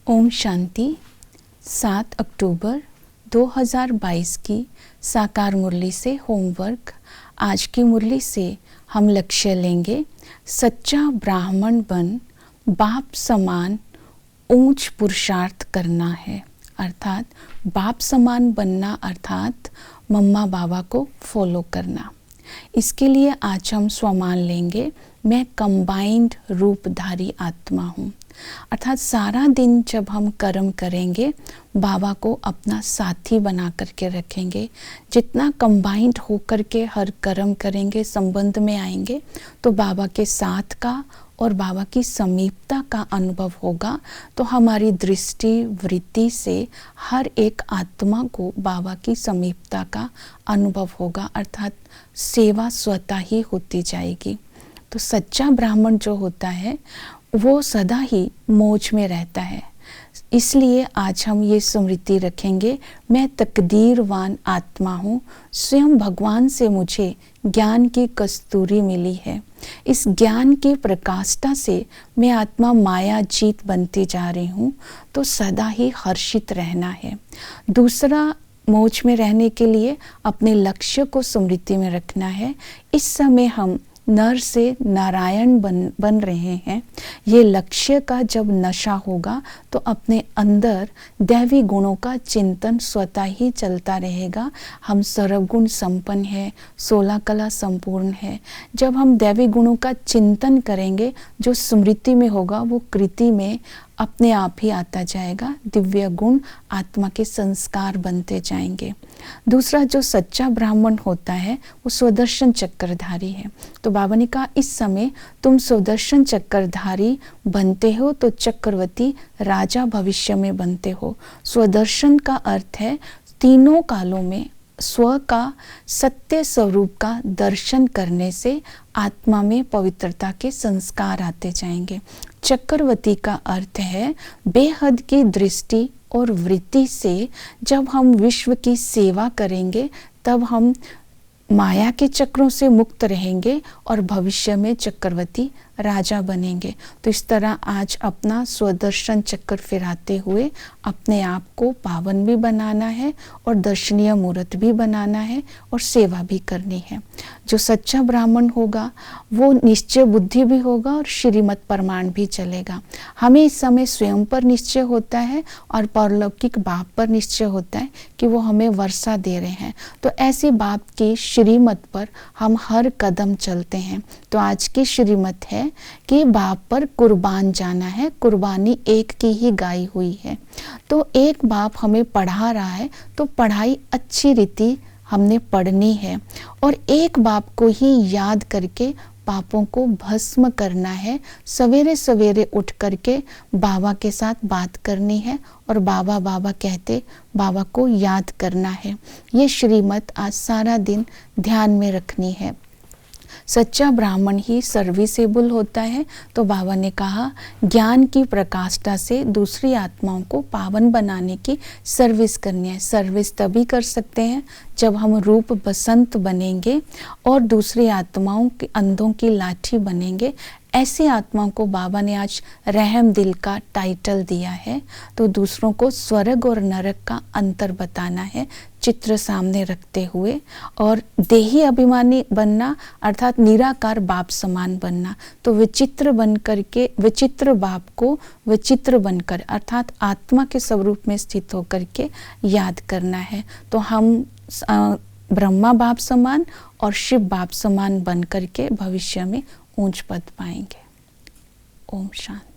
ओम शांति। 7 अक्टूबर 2022 की साकार मुरली से होमवर्क। आज की मुरली से हम लक्ष्य लेंगे, सच्चा ब्राह्मण बन बाप समान ऊंच पुरुषार्थ करना है। अर्थात बाप समान बनना अर्थात मम्मा बाबा को फॉलो करना। इसके लिए आज हम स्वमान लेंगे, मैं कंबाइंड रूपधारी आत्मा हूँ। अर्थात सारा दिन जब हम कर्म करेंगे, बाबा को अपना साथी बना करके रखेंगे। जितना कंबाइंड होकर के हर कर्म करेंगे, संबंध में आएंगे, तो बाबा के साथ का और बाबा की समीपता का अनुभव होगा। तो हमारी दृष्टि वृत्ति से हर एक आत्मा को बाबा की समीपता का अनुभव होगा, अर्थात सेवा स्वतः ही होती जाएगी। तो सच्चा ब्राह्मण जो होता है वो सदा ही मौज में रहता है। इसलिए आज हम ये स्मृति रखेंगे, मैं तकदीरवान आत्मा हूँ। स्वयं भगवान से मुझे ज्ञान की कस्तूरी मिली है। इस ज्ञान की प्रकाष्ठा से मैं आत्मा माया जीत बनती जा रही हूँ। तो सदा ही हर्षित रहना है। दूसरा, मौज में रहने के लिए अपने लक्ष्य को स्मृति में रखना है। इस समय हम नर से नारायण बन रहे हैं। ये लक्ष्य का जब नशा होगा तो अपने अंदर दैवी गुणों का चिंतन स्वतः ही चलता रहेगा। हम सर्वगुण संपन्न है, 16 कला संपूर्ण है। जब हम दैवी गुणों का चिंतन करेंगे, जो स्मृति में होगा वो कृति में अपने आप ही आता जाएगा। दिव्य गुण आत्मा के संस्कार बनते जाएंगे। दूसरा, जो सच्चा ब्राह्मण होता है वो स्वदर्शन चक्रधारी है। तो बाबा ने कहा, इस समय तुम स्वदर्शन चक्रधारी बनते हो तो चक्रवर्ती राजा भविष्य में बनते हो। स्वदर्शन का अर्थ है तीनों कालों में स्व का सत्य स्वरूप का दर्शन करने से आत्मा में पवित्रता के संस्कार आते जाएंगे। चक्रवर्ती का अर्थ है बेहद की दृष्टि और वृत्ति से जब हम विश्व की सेवा करेंगे तब हम माया के चक्रों से मुक्त रहेंगे और भविष्य में चक्रवर्ती राजा बनेंगे। तो इस तरह आज अपना स्वदर्शन चक्र फिराते हुए अपने आप को पावन भी बनाना है और दर्शनीय मूर्त भी बनाना है और सेवा भी करनी है। जो सच्चा ब्राह्मण होगा वो निश्चय बुद्धि भी होगा और श्रीमत प्रमाण भी चलेगा। हमें इस समय स्वयं पर निश्चय होता है और परलौकिक बाप पर निश्चय होता है कि वो हमें वर्षा दे रहे हैं। तो ऐसी बाप की श्रीमत पर हम हर कदम चलते हैं। तो आज की श्रीमत है कि बाप पर कुर्बान जाना है। कुर्बानी एक की ही गाई हुई है। तो एक बाप हमें पढ़ा रहा है तो पढ़ाई अच्छी रीति हमने पढ़नी है और एक बाप को ही याद करके पापों को भस्म करना है। सवेरे सवेरे उठ करके बाबा के साथ बात करनी है और बाबा बाबा कहते बाबा को याद करना है। ये श्रीमत आज सारा दिन ध्यान में रखनी है। सच्चा ब्राह्मण ही सर्विसेबल होता है। तो बाबा ने कहा, ज्ञान की प्रकाष्ठा से दूसरी आत्माओं को पावन बनाने की सर्विस करनी है। सर्विस तभी कर सकते हैं जब हम रूप बसंत बनेंगे और दूसरी आत्माओं के अंधों की लाठी बनेंगे। ऐसी आत्माओं को बाबा ने आज रहम दिल का टाइटल दिया है। तो दूसरों को स्वर्ग और नरक का अंतर बताना है चित्र सामने रखते हुए, और देही अभिमानी बनना अर्थात निराकार बाप समान बनना। तो विचित्र बन करके विचित्र बाप को विचित्र बनकर अर्थात आत्मा के स्वरूप में स्थित होकर के याद करना है। तो हम ब्रह्मा बाप समान और शिव बाप समान बन करके भविष्य में ऊंच पद पाएंगे। ओम शांति।